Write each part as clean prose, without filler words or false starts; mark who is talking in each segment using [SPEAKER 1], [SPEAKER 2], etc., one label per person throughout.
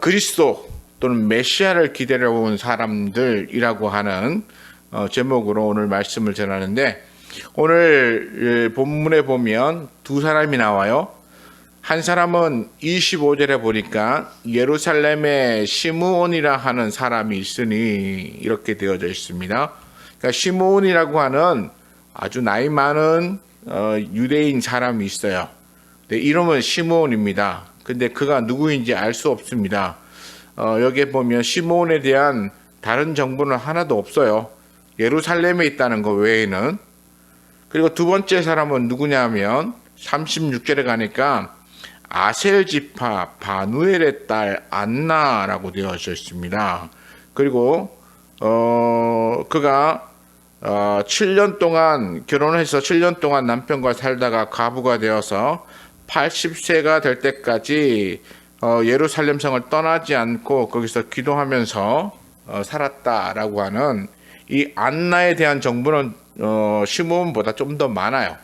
[SPEAKER 1] 그리스도 또는 메시아를 기다려온 사람들이라고 하는 제목으로 오늘 말씀을 전하는데, 오늘 본문에 보면 두 사람이 나와요. 한 사람은 25절에 보니까 예루살렘에 시므온이라 하는 사람이 있으니 이렇게 되어져 있습니다. 그러니까 시므온이라고 하는 아주 나이 많은 유대인 사람이 있어요. 네, 이름은 시므온입니다. 근데 그가 누구인지 알 수 없습니다. 여기에 보면 시므온에 대한 다른 정보는 하나도 없어요. 예루살렘에 있다는 것 외에는. 그리고 두 번째 사람은 누구냐면 36절에 가니까 아셀 지파 바누엘의 딸 안나라고 되어져 있습니다. 그리고 그가 7년 동안 결혼해서 7년 동안 남편과 살다가 과부가 되어서 80세가 될 때까지 예루살렘 성을 떠나지 않고 거기서 기도하면서 살았다라고 하는 이 안나에 대한 정보는 시므온보다 좀 더 많아요.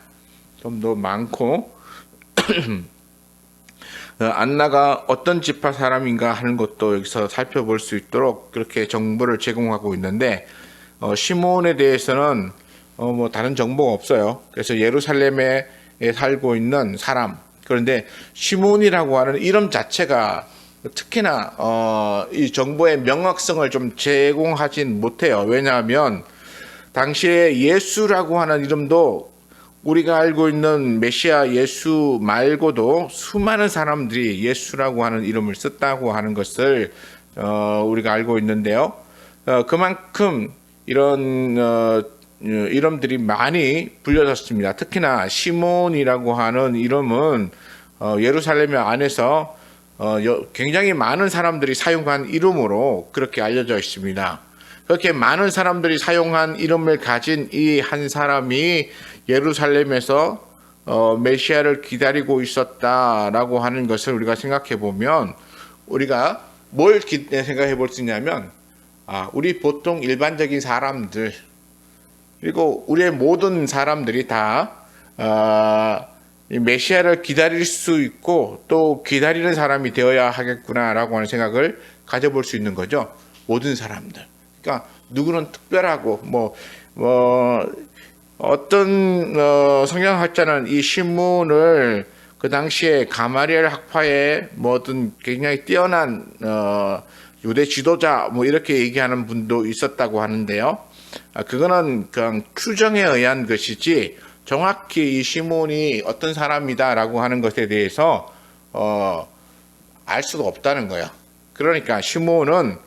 [SPEAKER 1] 좀 더 많고 안나가 어떤 지파 사람인가 하는 것도 여기서 살펴볼 수 있도록 그렇게 정보를 제공하고 있는데, 시므온에 대해서는 뭐 다른 정보가 없어요. 그래서 예루살렘에 살고 있는 사람. 그런데 시므온이라고 하는 이름 자체가 특히나 이 정보의 명확성을 좀 제공하진 못해요. 왜냐하면 당시에 예수라고 하는 이름도 우리가 알고 있는 메시아 예수 말고도 수많은 사람들이 예수라고 하는 이름을 썼다고 하는 것을 우리가 알고 있는데요. 그만큼 이런 이름들이 많이 불려졌습니다. 특히나 시몬이라고 하는 이름은 예루살렘 안에서 굉장히 많은 사람들이 사용한 이름으로 그렇게 알려져 있습니다. 그렇게 많은 사람들이 사용한 이름을 가진 이 한 사람이 예루살렘에서 메시아를 기다리고 있었다라고 하는 것을 우리가 생각해 보면, 우리가 뭘 생각해 볼 수 있냐면, 우리 보통 일반적인 사람들, 그리고 우리의 모든 사람들이 다 메시아를 기다릴 수 있고 또 기다리는 사람이 되어야 하겠구나라고 하는 생각을 가져볼 수 있는 거죠. 모든 사람들. 그러니까 누구는 특별하고 어떤 성경학자는 이 신문을 그 당시에 가마리엘 학파의 뭐든 굉장히 뛰어난 유대 지도자 이렇게 얘기하는 분도 있었다고 하는데요. 그거는 그냥 추정에 의한 것이지 정확히 이 시몬이 어떤 사람이다라고 하는 것에 대해서 알 수가 없다는 거예요. 그러니까 시몬은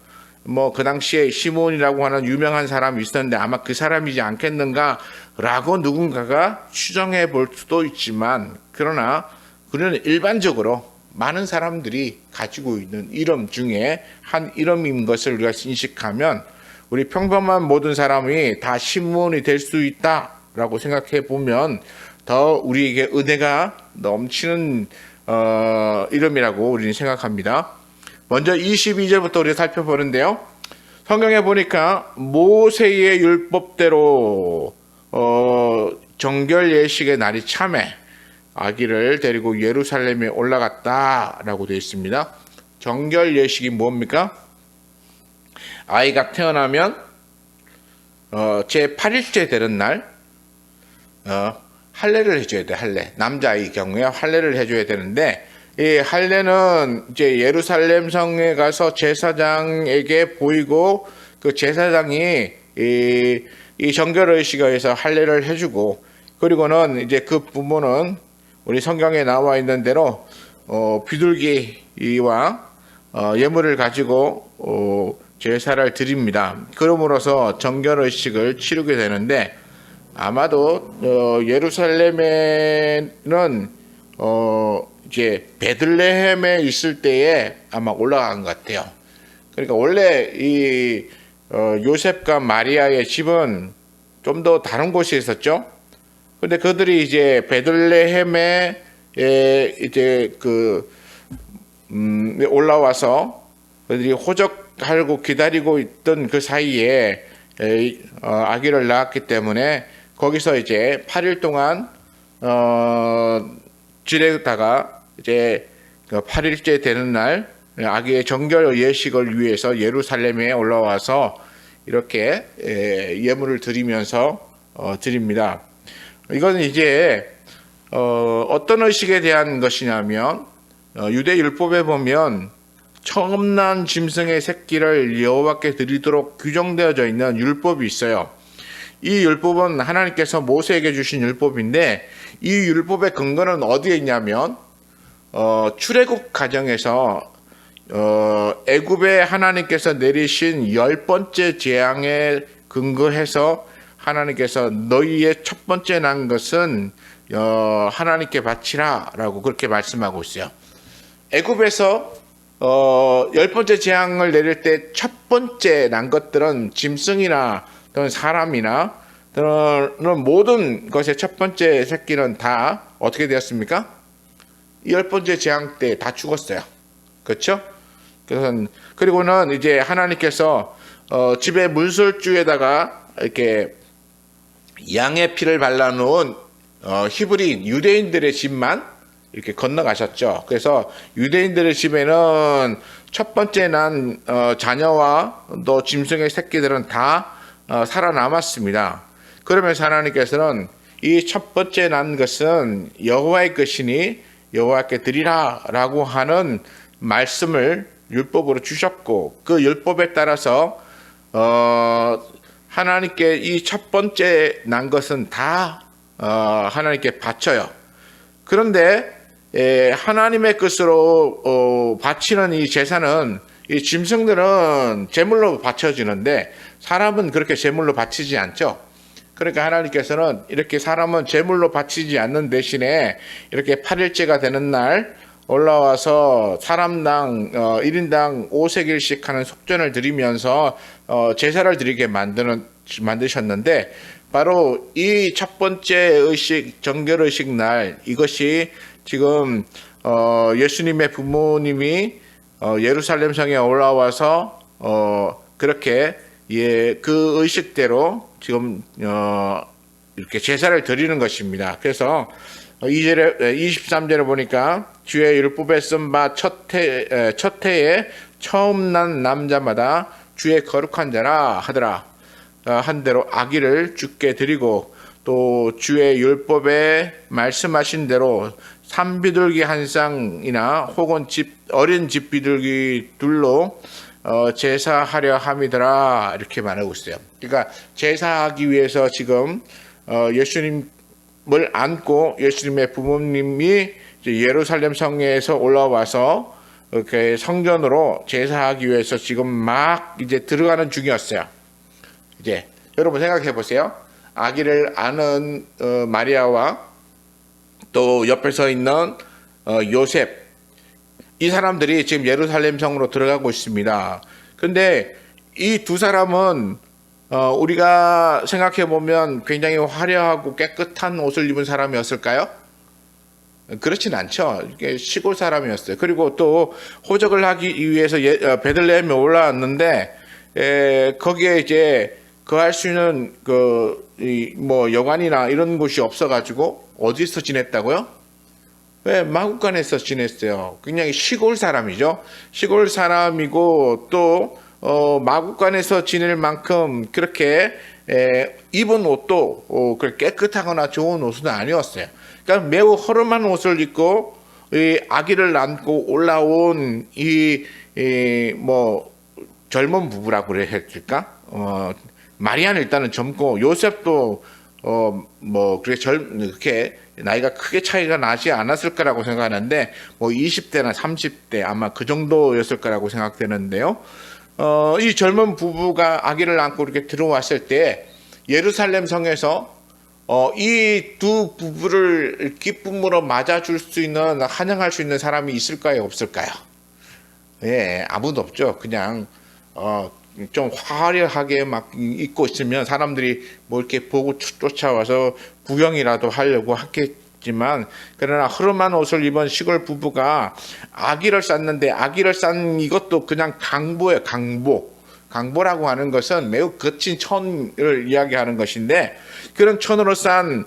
[SPEAKER 1] 그 당시에 시몬이라고 하는 유명한 사람이 있었는데 아마 그 사람이지 않겠는가라고 누군가가 추정해 볼 수도 있지만, 그러나 그는 일반적으로 많은 사람들이 가지고 있는 이름 중에 한 이름인 것을 우리가 인식하면 우리 평범한 모든 사람이 다 시몬이 될 수 있다라고 생각해 보면 더 우리에게 은혜가 넘치는 이름이라고 우리는 생각합니다. 먼저 22절부터 우리가 살펴보는데요. 성경에 보니까 모세의 율법대로 정결 예식의 날이 참에 아기를 데리고 예루살렘에 올라갔다라고 되어 있습니다. 정결 예식이 뭡니까? 아이가 태어나면 제 8일째 되는 날 할례를 해줘야 돼. 할례. 남자아이 경우에 할례를 해줘야 되는데, 이 할례는 이제 예루살렘 성에 가서 제사장에게 보이고 그 제사장이 이 정결의식에서 할례를 해주고, 그리고는 이제 그 부모는 우리 성경에 나와 있는 대로 비둘기와 예물을 가지고 제사를 드립니다. 그러므로서 정결의식을 치르게 되는데, 아마도 예루살렘에는 이제 베들레헴에 있을 때에 아마 올라간 것 같아요. 그러니까 원래 이 요셉과 마리아의 집은 좀 더 다른 곳에 있었죠. 근데 그들이 이제 베들레헴에 이제 올라와서 그들이 호적하고 기다리고 있던 그 사이에 아기를 낳았기 때문에 거기서 이제 8일 동안 지내다가 이제 8일째 되는 날 아기의 정결 예식을 위해서 예루살렘에 올라와서 이렇게 예물을 드리면서 드립니다. 이건 이제 어떤 의식에 대한 것이냐면 유대 율법에 보면 처음 난 짐승의 새끼를 여호와께 드리도록 규정되어져 있는 율법이 있어요. 이 율법은 하나님께서 모세에게 주신 율법인데 이 율법의 근거는 어디에 있냐면 출애굽 과정에서 애굽에 하나님께서 내리신 10번째 재앙에 근거해서 하나님께서 너희의 첫 번째 난 것은 하나님께 바치라라고 그렇게 말씀하고 있어요. 애굽에서 10번째 재앙을 내릴 때 첫 번째 난 것들은 짐승이나 또는 사람이나 또는 모든 것의 첫 번째 새끼는 다 어떻게 되었습니까? 10번째 재앙 때 다 죽었어요. 그렇죠? 그리고는 이제 하나님께서 집의 문설주에다가 이렇게 양의 피를 발라놓은 히브리인 유대인들의 집만 이렇게 건너가셨죠. 그래서 유대인들의 집에는 첫 번째 난 자녀와 또 짐승의 새끼들은 다 살아남았습니다. 그러면서 하나님께서는 이 첫 번째 난 것은 여호와의 것이니 여호와께 드리라라고 하는 말씀을 율법으로 주셨고 그 율법에 따라서 하나님께 이 첫 번째 난 것은 다 하나님께 바쳐요. 그런데 하나님의 것으로 바치는 이 제사는 이 짐승들은 제물로 바쳐지는데 사람은 그렇게 제물로 바치지 않죠. 그러니까 하나님께서는 이렇게 사람은 제물로 바치지 않는 대신에 이렇게 8일째가 되는 날 올라와서 사람당 1인당 5세겔씩 하는 속전을 드리면서 제사를 드리게 만드셨는데 바로 이 첫 번째 의식, 정결의식 날 이것이 지금 예수님의 부모님이 예루살렘 성에 올라와서 그렇게 그 의식대로 지금 이렇게 제사를 드리는 것입니다. 그래서 23절에 보니까 주의 율법에 쓴 바 첫 해에 처음 난 남자마다 주의 거룩한 자라 하더라. 한 대로 아기를 주께 드리고 또 주의 율법에 말씀하신 대로 산비둘기 한 쌍이나 혹은 어린 집비둘기 둘로 제사하려 함이더라 이렇게 말하고 있어요. 그러니까 제사하기 위해서 지금 예수님을 안고 예수님의 부모님이 예루살렘 성에서 올라와서 이렇게 성전으로 제사하기 위해서 지금 막 이제 들어가는 중이었어요. 이제 여러분 생각해 보세요. 아기를 안은 마리아와 또 옆에 서 있는 요셉 이 사람들이 지금 예루살렘 성으로 들어가고 있습니다. 근데 이 두 사람은 우리가 생각해 보면 굉장히 화려하고 깨끗한 옷을 입은 사람이었을까요? 그렇진 않죠. 시골 사람이었어요. 그리고 또 호적을 하기 위해서 베들레헴에 올라왔는데 거기에 이제 거할 수 있는 뭐 여관이나 이런 곳이 없어가지고 어디서 지냈다고요? 왜 마구간에서 지냈어요. 굉장히 시골 사람이죠. 시골 사람이고 또 마구간에서 지낼 만큼 그렇게 입은 옷도 그렇게 깨끗하거나 좋은 옷은 아니었어요. 그러니까 매우 허름한 옷을 입고 이 아기를 안고 올라온 뭐 젊은 부부라고 그래야 할까? 마리아는 일단은 젊고 요셉도 뭐 그렇게 나이가 크게 차이가 나지 않았을 거라고 생각하는데 뭐 20대나 30대 아마 그 정도였을 거라고 생각되는데요. 이 젊은 부부가 아기를 안고 이렇게 들어왔을 때 예루살렘 성에서 이 두 부부를 기쁨으로 맞아줄 수 있는 환영할 수 있는 사람이 있을까요, 없을까요? 예, 아무도 없죠. 그냥 좀 화려하게 막 입고 있으면 사람들이 뭐 이렇게 보고 쫓아와서 구경이라도 하려고 하겠지만 그러나 허름한 옷을 입은 시골 부부가 아기를 쌌는데 아기를 싼 이것도 그냥 강보예요. 강보라고 하는 것은 매우 거친 천을 이야기하는 것인데 그런 천으로 싼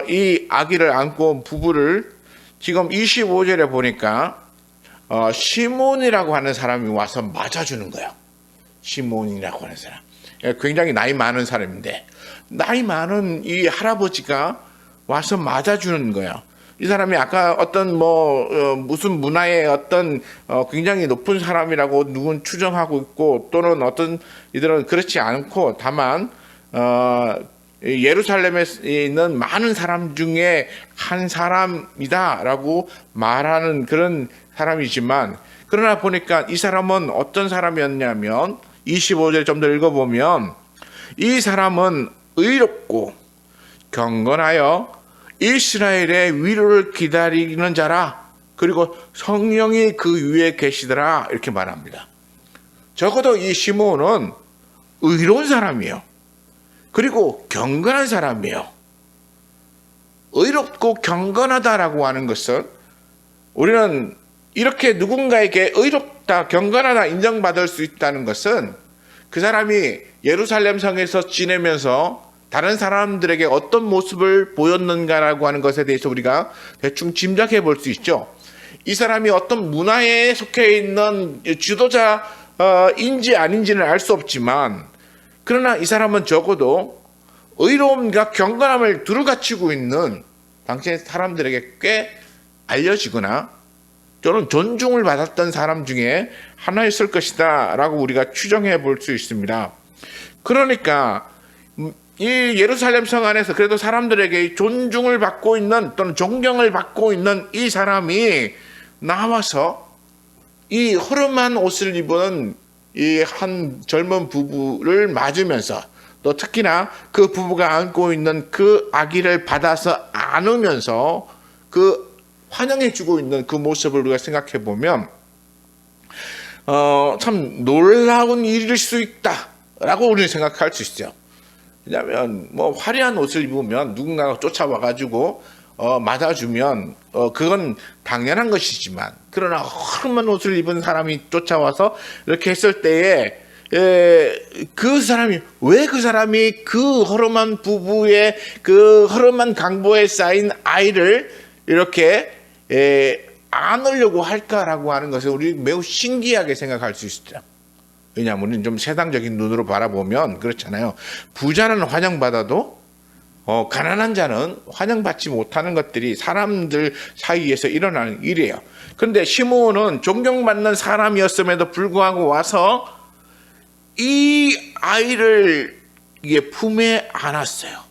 [SPEAKER 1] 이 아기를 안고 온 부부를 지금 25절에 보니까 시몬이라고 하는 사람이 와서 맞아주는 거예요. 시몬이라고 하는 사람. 굉장히 나이 많은 사람인데 나이 많은 이 할아버지가 와서 맞아주는 거예요. 이 사람이 아까 어떤 무슨 문화의 어떤 굉장히 높은 사람이라고 누군 추정하고 있고 또는 어떤 이들은 그렇지 않고 다만 예루살렘에 있는 많은 사람 중에 한 사람이다라고 말하는 그런 사람이지만 그러나 보니까 이 사람은 어떤 사람이었냐면 25절 좀 더 읽어보면 이 사람은 의롭고 경건하여 이스라엘의 위로를 기다리는 자라 그리고 성령이 그 위에 계시더라 이렇게 말합니다. 적어도 이 시몬은 의로운 사람이에요. 그리고 경건한 사람이에요. 의롭고 경건하다라고 하는 것은 우리는 이렇게 누군가에게 의롭다, 경건하다 인정받을 수 있다는 것은 그 사람이 예루살렘 성에서 지내면서 다른 사람들에게 어떤 모습을 보였는가라고 하는 것에 대해서 우리가 대충 짐작해 볼 수 있죠. 이 사람이 어떤 문화에 속해 있는 지도자인지 아닌지는 알 수 없지만 그러나 이 사람은 적어도 의로움과 경건함을 두루 갖추고 있는 당시의 사람들에게 꽤 알려지거나 또는 존중을 받았던 사람 중에 하나였을 것이다 라고 우리가 추정해 볼 수 있습니다. 그러니까 이 예루살렘 성 안에서 그래도 사람들에게 존중을 받고 있는 또는 존경을 받고 있는 이 사람이 나와서 이 허름한 옷을 입은 이 한 젊은 부부를 맞으면서 또 특히나 그 부부가 안고 있는 그 아기를 받아서 안으면서 그 환영해 주고 있는 그 모습을 우리가 생각해 보면 참 놀라운 일일 수 있다라고 우리는 생각할 수 있어요. 왜냐하면 화려한 옷을 입으면 누군가가 쫓아와 가지고 맞아주면 그건 당연한 것이지만 그러나 허름한 옷을 입은 사람이 쫓아와서 이렇게 했을 때에 그 사람이 그 허름한 부부의 그 허름한 강보에 쌓인 아이를 이렇게 안으려고 할까라고 하는 것을 우리 매우 신기하게 생각할 수 있죠. 왜냐하면 우리는 좀 세상적인 눈으로 바라보면 그렇잖아요. 부자는 환영받아도 가난한 자는 환영받지 못하는 것들이 사람들 사이에서 일어나는 일이에요. 그런데 시몬은 존경받는 사람이었음에도 불구하고 와서 이 아이를 품에 안았어요.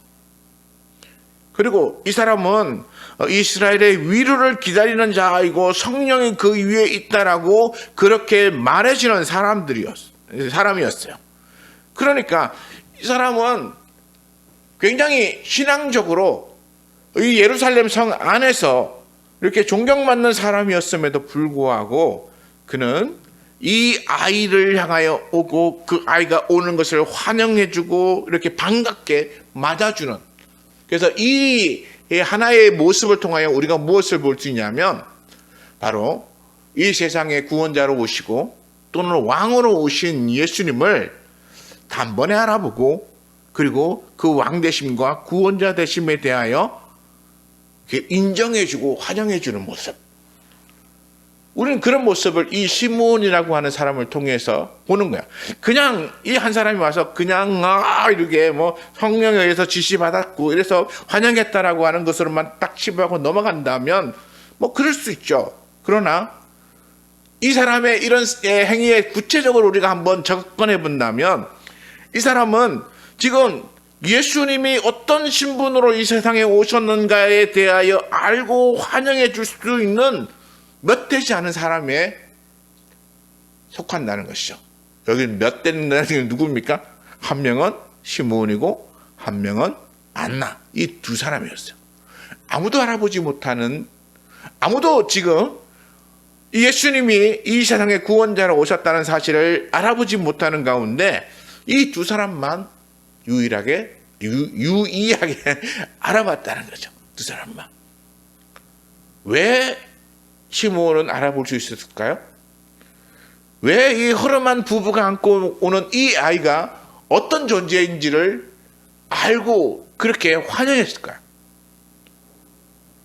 [SPEAKER 1] 그리고 이 사람은 이스라엘의 위로를 기다리는 자이고 성령이 그 위에 있다라고 그렇게 말해주는 사람이었어요. 그러니까 이 사람은 굉장히 신앙적으로 이 예루살렘 성 안에서 이렇게 존경받는 사람이었음에도 불구하고 그는 이 아이를 향하여 오고 그 아이가 오는 것을 환영해주고 이렇게 반갑게 맞아주는, 그래서 이 하나의 모습을 통하여 우리가 무엇을 볼 수 있냐면 바로 이 세상에 구원자로 오시고 또는 왕으로 오신 예수님을 단번에 알아보고 그리고 그 왕 되심과 구원자 되심에 대하여 인정해주고 환영해주는 모습. 우리는 그런 모습을 이 시몬이라고 하는 사람을 통해서 보는 거야. 그냥 이 한 사람이 와서 그냥 이렇게 성령에 의해서 지시받았고 이래서 환영했다라고 하는 것으로만 딱 치부하고 넘어간다면 그럴 수 있죠. 그러나 이 사람의 이런 행위에 구체적으로 우리가 한번 접근해 본다면 이 사람은 지금 예수님이 어떤 신분으로 이 세상에 오셨는가에 대하여 알고 환영해 줄 수 있는 몇 되지 않은 사람에 속한다는 것이죠. 여기 몇 되는 사람이 누굽니까? 한 명은 시몬이고 한 명은 안나. 이 두 사람이었어요. 아무도 알아보지 못하는, 아무도 지금 예수님이 이 세상에 구원자로 오셨다는 사실을 알아보지 못하는 가운데 이 두 사람만 유일하게 알아봤다는 거죠. 두 사람만. 왜 시몬은 알아볼 수 있었을까요? 왜 이 허름한 부부가 안고 오는 이 아이가 어떤 존재인지를 알고 그렇게 환영했을까요?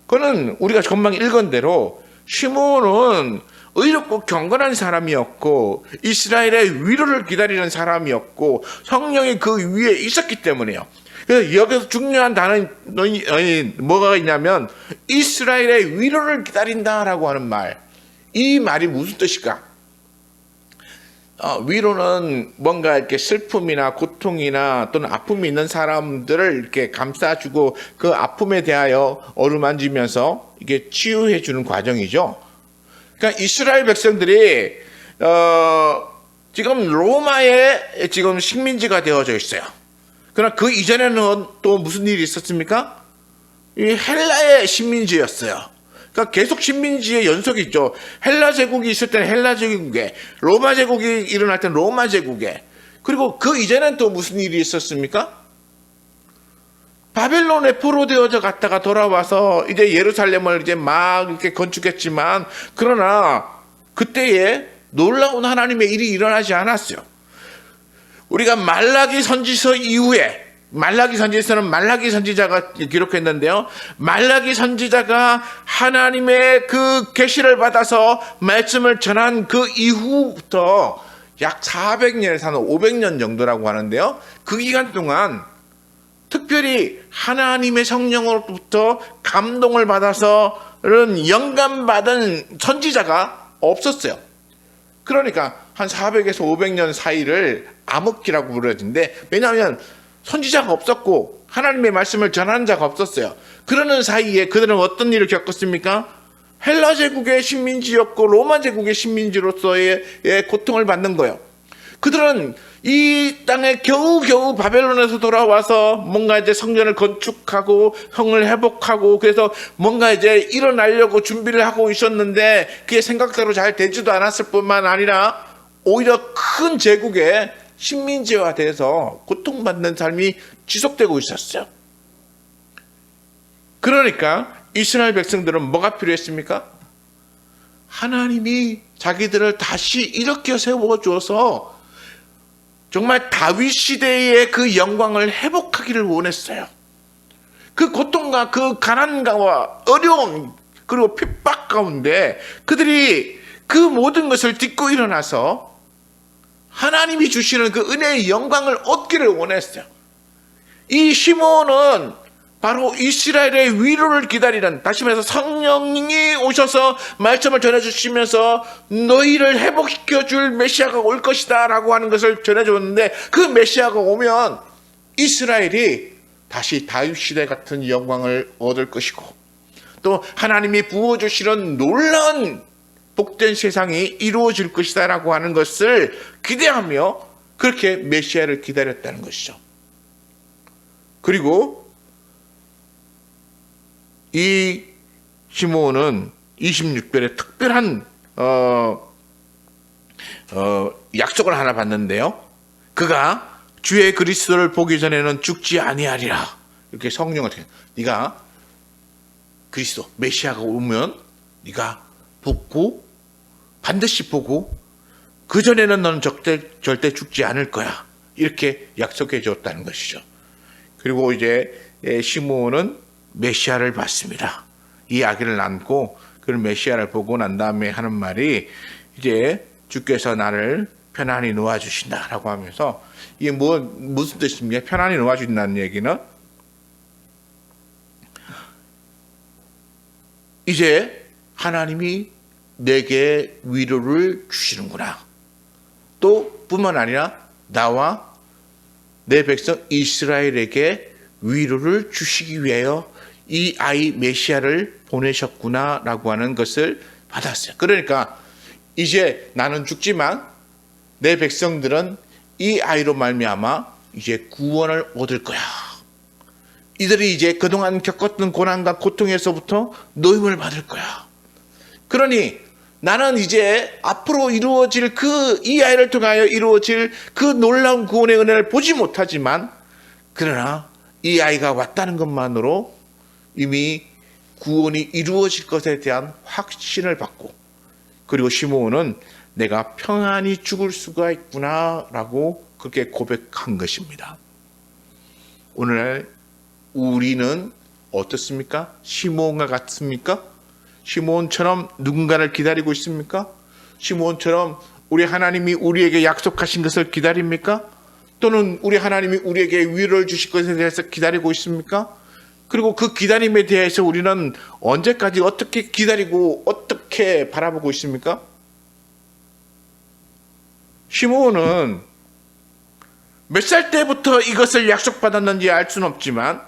[SPEAKER 1] 그거는 우리가 금방 읽은 대로 시몬은 의롭고 경건한 사람이었고 이스라엘의 위로를 기다리는 사람이었고 성령이 그 위에 있었기 때문에요. 그래서 여기서 중요한 단어는 뭐가 있냐면 이스라엘의 위로를 기다린다라고 하는 말. 이 말이 무슨 뜻일까? 위로는 뭔가 이렇게 슬픔이나 고통이나 또는 아픔이 있는 사람들을 이렇게 감싸주고 그 아픔에 대하여 어루만지면서 이게 치유해주는 과정이죠. 그러니까 이스라엘 백성들이 지금 로마의 지금 식민지가 되어져 있어요. 그러나 그 이전에는 또 무슨 일이 있었습니까? 이 헬라의 식민지였어요. 그러니까 계속 식민지의 연속이죠. 헬라 제국이 있을 때는 헬라 제국에, 로마 제국이 일어날 때는 로마 제국에. 그리고 그 이전에는 또 무슨 일이 있었습니까? 바벨론에 포로되어져 갔다가 돌아와서 이제 예루살렘을 이제 막 이렇게 건축했지만, 그러나 그때에 놀라운 하나님의 일이 일어나지 않았어요. 우리가 말라기 선지서 이후에, 말라기 선지서는 말라기 선지자가 기록했는데요. 말라기 선지자가 하나님의 그 계시를 받아서 말씀을 전한 그 이후부터 약 400년에서 한 500년 정도라고 하는데요. 그 기간 동안 특별히 하나님의 성령으로부터 감동을 받아서 영감받은 선지자가 없었어요. 그러니까 한 400에서 500년 사이를 암흑기라고 부르는데, 왜냐하면 선지자가 없었고 하나님의 말씀을 전하는 자가 없었어요. 그러는 사이에 그들은 어떤 일을 겪었습니까? 헬라 제국의 식민지였고 로마 제국의 식민지로서의 고통을 받는 거예요. 그들은 이 땅에 겨우겨우 바벨론에서 돌아와서 뭔가 이제 성전을 건축하고 성을 회복하고 그래서 뭔가 이제 일어나려고 준비를 하고 있었는데 그게 생각대로 잘 되지도 않았을 뿐만 아니라 오히려 큰 제국의 식민지화돼서 고통받는 삶이 지속되고 있었어요. 그러니까 이스라엘 백성들은 뭐가 필요했습니까? 하나님이 자기들을 다시 일으켜 세워주어서 정말 다윗 시대의 그 영광을 회복하기를 원했어요. 그 고통과 그 가난과 어려움 그리고 핍박 가운데 그들이 그 모든 것을 딛고 일어나서 하나님이 주시는 그 은혜의 영광을 얻기를 원했어요. 이 시므온은 바로 이스라엘의 위로를 기다리는, 다시 말해서 성령이 오셔서 말씀을 전해주시면서 너희를 회복시켜줄 메시아가 올 것이다 라고 하는 것을 전해줬는데, 그 메시아가 오면 이스라엘이 다시 다윗 시대 같은 영광을 얻을 것이고 또 하나님이 부어주시는 놀라운 복된 세상이 이루어질 것이다 라고 하는 것을 기대하며 그렇게 메시아를 기다렸다는 것이죠. 그리고 이 시므온은 26별의 특별한 약속을 하나 받는데요. 그가 주의 그리스도를 보기 전에는 죽지 아니하리라. 이렇게 성령을 네가 그리스도 메시아가 오면 네가 보고 반드시 보고 그 전에는 너는 절대 죽지 않을 거야. 이렇게 약속해 줬다는 것이죠. 그리고 이제 시므온은 메시아를 봤습니다. 이 아기를 안고 그 메시아를 보고 난 다음에 하는 말이 이제 주께서 나를 편안히 놓아주신다라고 하면서 이게 무슨 뜻입니까? 편안히 놓아주신다는 얘기는 이제 하나님이 내게 위로를 주시는구나. 또 뿐만 아니라 나와 내 백성 이스라엘에게 위로를 주시기 위하여 이 아이 메시아를 보내셨구나 라고 하는 것을 받았어요. 그러니까 이제 나는 죽지만 내 백성들은 이 아이로 말미암아 이제 구원을 얻을 거야. 이들이 이제 그동안 겪었던 고난과 고통에서부터 노임을 받을 거야. 그러니 나는 이제 앞으로 이루어질 이 아이를 통하여 이루어질 그 놀라운 구원의 은혜를 보지 못하지만 그러나 이 아이가 왔다는 것만으로 이미 구원이 이루어질 것에 대한 확신을 받고, 그리고 시므온은 내가 평안히 죽을 수가 있구나 라고 그렇게 고백한 것입니다. 오늘 우리는 어떻습니까? 시므온과 같습니까? 시므온처럼 누군가를 기다리고 있습니까? 시므온처럼 우리 하나님이 우리에게 약속하신 것을 기다립니까? 또는 우리 하나님이 우리에게 위로를 주실 것에 대해서 기다리고 있습니까? 그리고 그 기다림에 대해서 우리는 언제까지 어떻게 기다리고 어떻게 바라보고 있습니까? 시므온은 몇 살 때부터 이것을 약속받았는지 알 수는 없지만,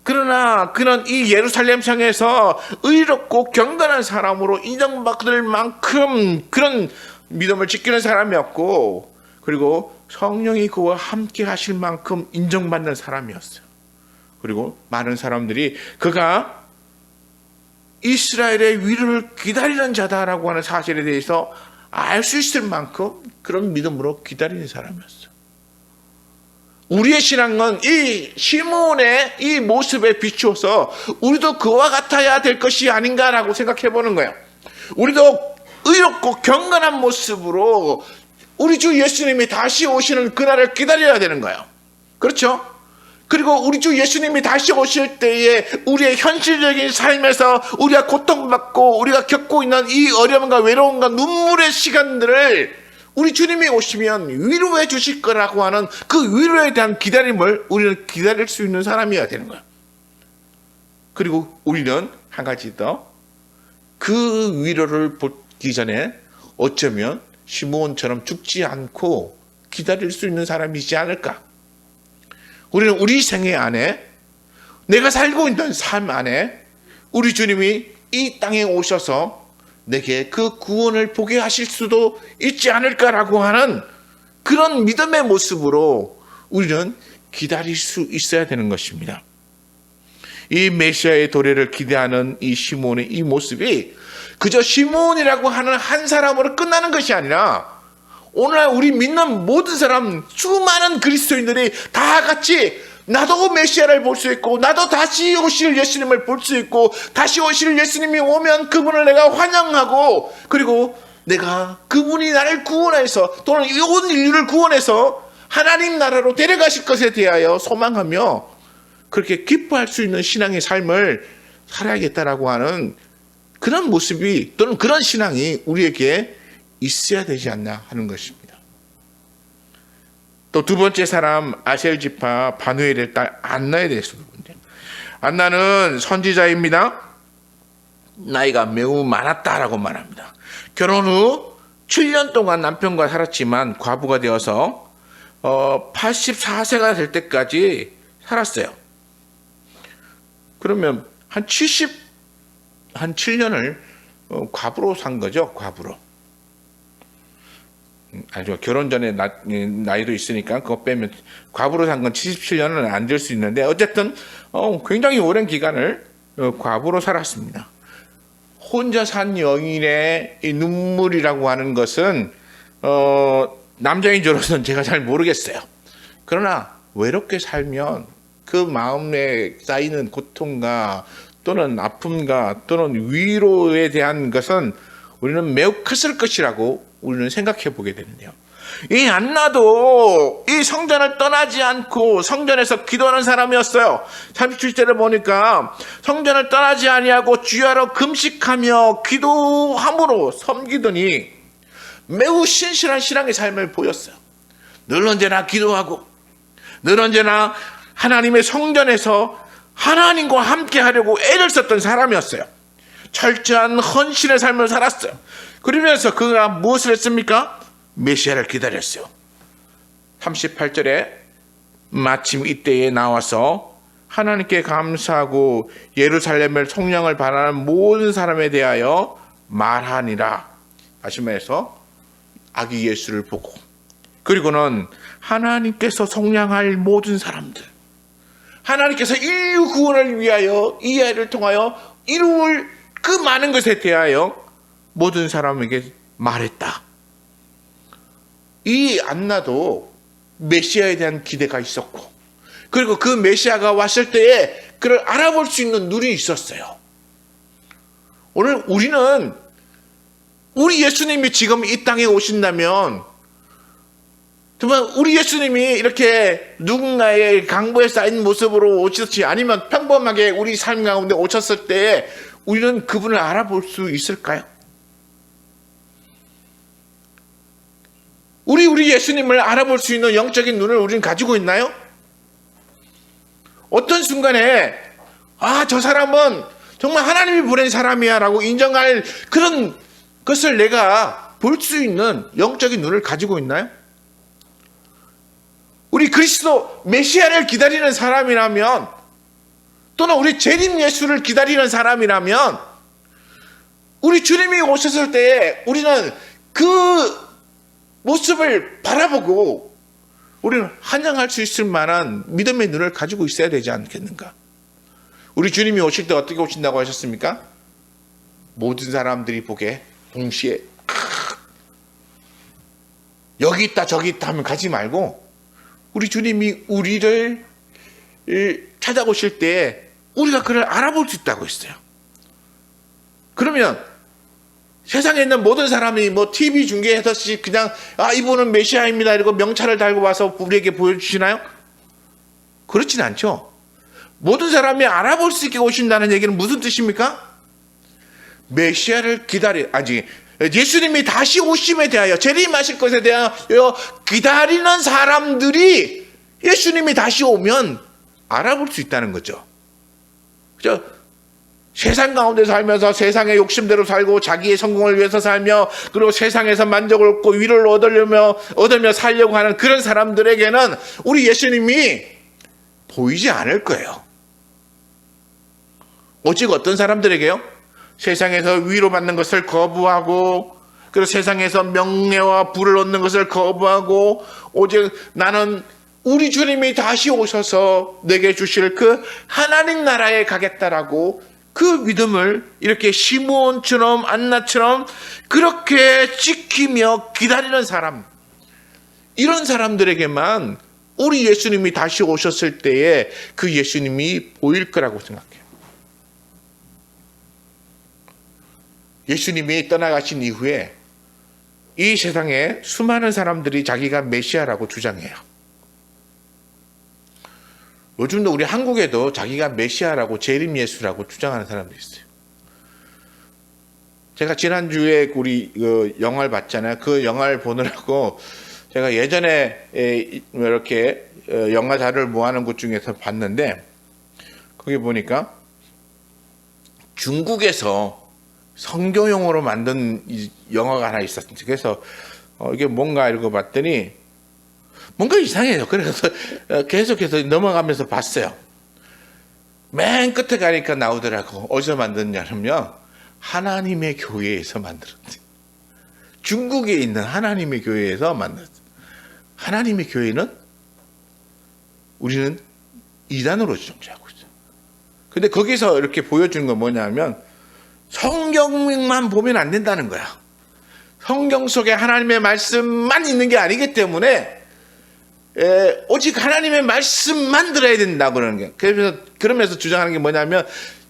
[SPEAKER 1] 그러나 그는 이 예루살렘 성에서 의롭고 경건한 사람으로 인정받을 만큼 그런 믿음을 지키는 사람이었고, 그리고 성령이 그와 함께 하실 만큼 인정받는 사람이었어요. 그리고 많은 사람들이 그가 이스라엘의 위로를 기다리는 자다라고 하는 사실에 대해서 알 수 있을 만큼 그런 믿음으로 기다리는 사람이었어요. 우리의 신앙은 이 시므온의 이 모습에 비추어서 우리도 그와 같아야 될 것이 아닌가라고 생각해 보는 거예요. 우리도 의롭고 경건한 모습으로 우리 주 예수님이 다시 오시는 그날을 기다려야 되는 거예요. 그렇죠? 그리고 우리 주 예수님이 다시 오실 때에 우리의 현실적인 삶에서 우리가 고통받고 우리가 겪고 있는 이 어려움과 외로움과 눈물의 시간들을 우리 주님이 오시면 위로해 주실 거라고 하는 그 위로에 대한 기다림을 우리는 기다릴 수 있는 사람이어야 되는 거예요. 그리고 우리는 한 가지 더, 그 위로를 보기 전에 어쩌면 시므온처럼 죽지 않고 기다릴 수 있는 사람이지 않을까. 우리는 우리 생애 안에, 내가 살고 있는 삶 안에 우리 주님이 이 땅에 오셔서 내게 그 구원을 보게 하실 수도 있지 않을까라고 하는 그런 믿음의 모습으로 우리는 기다릴 수 있어야 되는 것입니다. 이 메시아의 도래를 기대하는 이 시므온의 이 모습이 그저 시므온이라고 하는 한 사람으로 끝나는 것이 아니라, 오늘날 우리 믿는 모든 사람, 수많은 그리스도인들이 다 같이 나도 메시아를 볼 수 있고, 나도 다시 오실 예수님을 볼 수 있고, 다시 오실 예수님이 오면 그분을 내가 환영하고, 그리고 내가 그분이 나를 구원해서 또는 온 인류를 구원해서 하나님 나라로 데려가실 것에 대하여 소망하며 그렇게 기뻐할 수 있는 신앙의 삶을 살아야겠다라고 하는 그런 모습이, 또는 그런 신앙이 우리에게 있어야 되지 않나 하는 것입니다. 또 두 번째 사람, 아셀 지파 바누엘의 딸 안나에 대해서 보는데, 안나는 선지자입니다. 나이가 매우 많았다라고 말합니다. 결혼 후 7년 동안 남편과 살았지만 과부가 되어서 84세가 될 때까지 살았어요. 그러면 한 7년을 과부로 산 거죠. 과부로. 알죠. 결혼 전에 나이도 있으니까 그거 빼면 과부로 산 건 77년은 안 될 수 있는데, 어쨌든 굉장히 오랜 기간을 과부로 살았습니다. 혼자 산 여인의 이 눈물이라고 하는 것은 남자인으로서는 제가 잘 모르겠어요. 그러나 외롭게 살면 그 마음에 쌓이는 고통과 또는 아픔과 또는 위로에 대한 것은 우리는 매우 컸을 것이라고 우리는 생각해 보게 되는데요. 이 안나도 이 성전을 떠나지 않고 성전에서 기도하는 사람이었어요. 37절에 보니까 성전을 떠나지 아니하고 주야로 금식하며 기도함으로 섬기더니 매우 신실한 신앙의 삶을 보였어요. 늘 언제나 기도하고 늘 언제나 하나님의 성전에서 하나님과 함께 하려고 애를 썼던 사람이었어요. 철저한 헌신의 삶을 살았어요. 그러면서 그가 무엇을 했습니까? 메시아를 기다렸어요. 38절에 마침 이때에 나와서 하나님께 감사하고 예루살렘을 성령을 바라는 모든 사람에 대하여 말하니라. 다시 말해서 아기 예수를 보고, 그리고는 하나님께서 속량할 모든 사람들, 하나님께서 인류 구원을 위하여 이 아이를 통하여 이루을 그 많은 것에 대하여 모든 사람에게 말했다. 이 안나도 메시아에 대한 기대가 있었고, 그리고 그 메시아가 왔을 때에 그를 알아볼 수 있는 눈이 있었어요. 오늘 우리는 우리 예수님이 지금 이 땅에 오신다면, 정말 우리 예수님이 이렇게 누군가의 강보에 쌓인 모습으로 오셨지, 아니면 평범하게 우리 삶 가운데 오셨을 때 우리는 그분을 알아볼 수 있을까요? 우리 예수님을 알아볼 수 있는 영적인 눈을 우리는 가지고 있나요? 어떤 순간에 저 사람은 정말 하나님이 보낸 사람이야 라고 인정할 그런 것을 내가 볼 수 있는 영적인 눈을 가지고 있나요? 우리 그리스도 메시아를 기다리는 사람이라면, 또는 우리 재림 예수를 기다리는 사람이라면, 우리 주님이 오셨을 때에 우리는 그 모습을 바라보고 우리는 환영할 수 있을 만한 믿음의 눈을 가지고 있어야 되지 않겠는가? 우리 주님이 오실 때 어떻게 오신다고 하셨습니까? 모든 사람들이 보게 동시에 여기 있다 저기 있다 하면 가지 말고, 우리 주님이 우리를 찾아오실 때 우리가 그를 알아볼 수 있다고 했어요. 그러면 세상에 있는 모든 사람이 TV 중계해서 그냥 이분은 메시아입니다 이러고 명찰을 달고 와서 우리에게 보여주시나요? 그렇진 않죠. 모든 사람이 알아볼 수 있게 오신다는 얘기는 무슨 뜻입니까? 메시아를 예수님이 다시 오심에 대하여, 재림하실 것에 대하여 기다리는 사람들이 예수님이 다시 오면 알아볼 수 있다는 거죠. 그죠? 세상 가운데 살면서 세상의 욕심대로 살고 자기의 성공을 위해서 살며, 그리고 세상에서 만족을 얻고 위로를 얻으며 살려고 하는 그런 사람들에게는 우리 예수님이 보이지 않을 거예요. 오직 어떤 사람들에게요? 세상에서 위로받는 것을 거부하고, 그리고 세상에서 명예와 부를 얻는 것을 거부하고, 오직 나는 우리 주님이 다시 오셔서 내게 주실 그 하나님 나라에 가겠다라고 그 믿음을 이렇게 시므온처럼 안나처럼 그렇게 지키며 기다리는 사람, 이런 사람들에게만 우리 예수님이 다시 오셨을 때에 그 예수님이 보일 거라고 생각해요. 예수님이 떠나가신 이후에 이 세상에 수많은 사람들이 자기가 메시아라고 주장해요. 요즘도 우리 한국에도 자기가 메시아라고, 재림 예수라고 주장하는 사람들이 있어요. 제가 지난주에 우리 영화를 봤잖아요. 그 영화를 보느라고 제가 예전에 이렇게 영화 자료를 모아놓은 곳 중에서 봤는데, 거기 보니까 중국에서 성교용으로 만든 영화가 하나 있었어요. 그래서 이게 뭔가 이러고 봤더니 뭔가 이상해요. 그래서 계속해서 넘어가면서 봤어요. 맨 끝에 가니까 나오더라고. 어디서 만들었냐면 하나님의 교회에서 만들었대. 중국에 있는 하나님의 교회에서 만들었대. 하나님의 교회는 우리는 이단으로 존재하고 있어요. 근데 거기서 이렇게 보여주는 건 뭐냐면 성경만 보면 안 된다는 거야. 성경 속에 하나님의 말씀만 있는 게 아니기 때문에 오직 하나님의 말씀만 들어야 된다고 그러는 거예요. 그러면서 주장하는 게 뭐냐면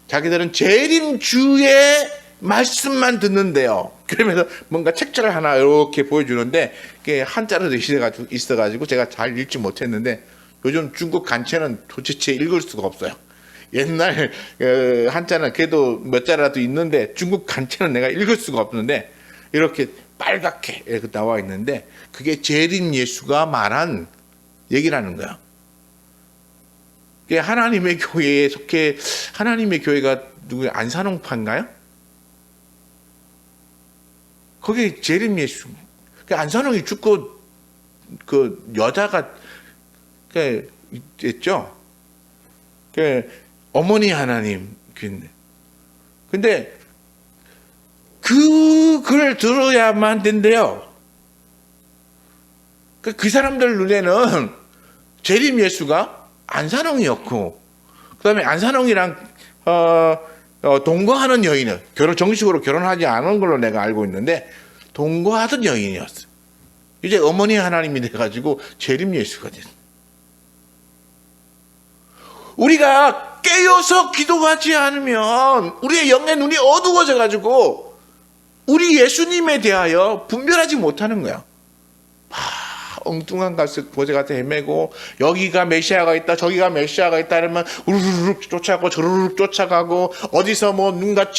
[SPEAKER 1] 자기들은 재림주의 말씀만 듣는데요. 그러면서 뭔가 책자를 하나 이렇게 보여주는데 그게 한자로 있어가지고 제가 잘 읽지 못했는데, 요즘 중국 간체는 도대체 읽을 수가 없어요. 옛날 한자는 그래도 몇 자라도 있는데 중국 간체는 내가 읽을 수가 없는데 이렇게 빨갛게 이렇게 나와 있는데 그게 재림 예수가 말한 얘기라는 거야. 그게 하나님의 교회에 속해, 하나님의 교회가 누구야? 안산홍파인가요? 거기 재림 예수. 안산홍이 죽고 그 여자가 있죠. 어머니 하나님. 근데 그 글을 들어야만 된대요. 그 사람들 눈에는 재림 예수가 안산홍이었고, 그 다음에 안산홍이랑 동거하는 여인은 정식으로 결혼하지 않은 걸로 내가 알고 있는데 동거하던 여인이었어요. 이제 어머니 하나님이 돼가지고 재림 예수가 됐어요. 우리가 깨어서 기도하지 않으면 우리의 영의 눈이 어두워져 가지고 우리 예수님에 대하여 분별하지 못하는 거야. 엉뚱한 곳에 가서 헤매고 여기가 메시아가 있다 저기가 메시아가 있다 이러면 우르르 쫓아가고 저르르 쫓아가고 어디서 뭐 누군가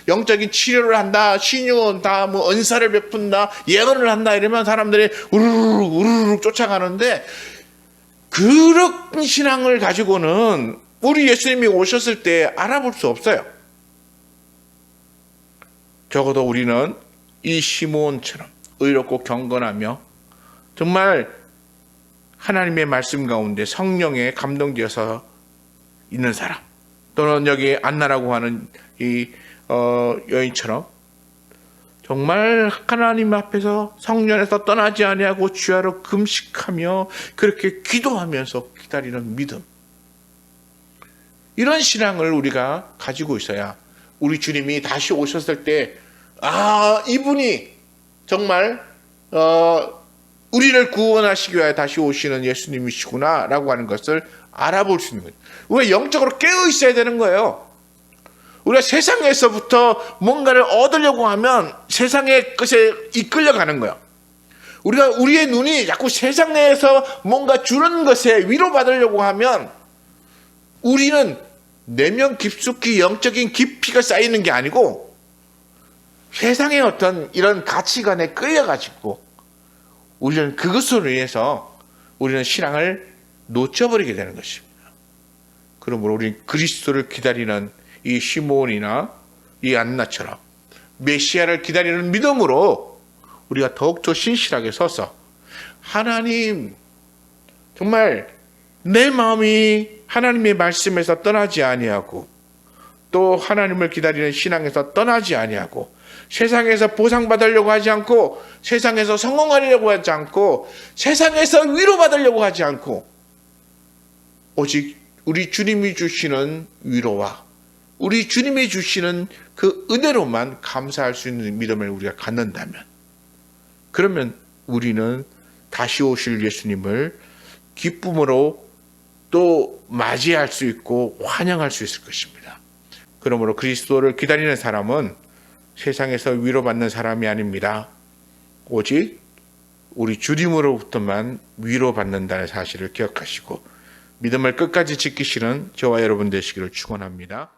[SPEAKER 1] 영적인 치료를 한다 신유는 다 뭐 은사를 베푼다 예언을 한다 이러면 사람들이 우르르 쫓아가는데 그런 신앙을 가지고는 우리 예수님이 오셨을 때 알아볼 수 없어요. 적어도 우리는 이 시므온처럼 의롭고 경건하며 정말 하나님의 말씀 가운데 성령에 감동되어서 있는 사람, 또는 여기 안나라고 하는 이 여인처럼 정말 하나님 앞에서 성전에서 떠나지 아니하고 주야로 금식하며 그렇게 기도하면서 기다리는 믿음, 이런 신앙을 우리가 가지고 있어야 우리 주님이 다시 오셨을 때 이분이 정말 우리를 구원하시기 위하여 다시 오시는 예수님이시구나 라고 하는 것을 알아볼 수 있는 거예요. 우리가 영적으로 깨어 있어야 되는 거예요. 우리가 세상에서부터 뭔가를 얻으려고 하면 세상의 것에 이끌려가는 거예요. 우리의 눈이 자꾸 세상에서 뭔가 주는 것에 위로받으려고 하면 우리는 내면 깊숙이 영적인 깊이가 쌓이는 게 아니고 세상의 어떤 이런 가치관에 끌려가지고 우리는 그것으로 인해서 우리는 신앙을 놓쳐버리게 되는 것입니다. 그러므로 우리는 그리스도를 기다리는 이 시므온이나 이 안나처럼 메시아를 기다리는 믿음으로 우리가 더욱더 신실하게 서서 하나님, 정말 내 마음이 하나님의 말씀에서 떠나지 아니하고 또 하나님을 기다리는 신앙에서 떠나지 아니하고 세상에서 보상받으려고 하지 않고 세상에서 성공하려고 하지 않고 세상에서 위로받으려고 하지 않고 오직 우리 주님이 주시는 위로와 우리 주님이 주시는 그 은혜로만 감사할 수 있는 믿음을 우리가 갖는다면, 그러면 우리는 다시 오실 예수님을 기쁨으로 또 맞이할 수 있고 환영할 수 있을 것입니다. 그러므로 그리스도를 기다리는 사람은 세상에서 위로받는 사람이 아닙니다. 오직 우리 주님으로부터만 위로받는다는 사실을 기억하시고 믿음을 끝까지 지키시는 저와 여러분 되시기를 축원합니다.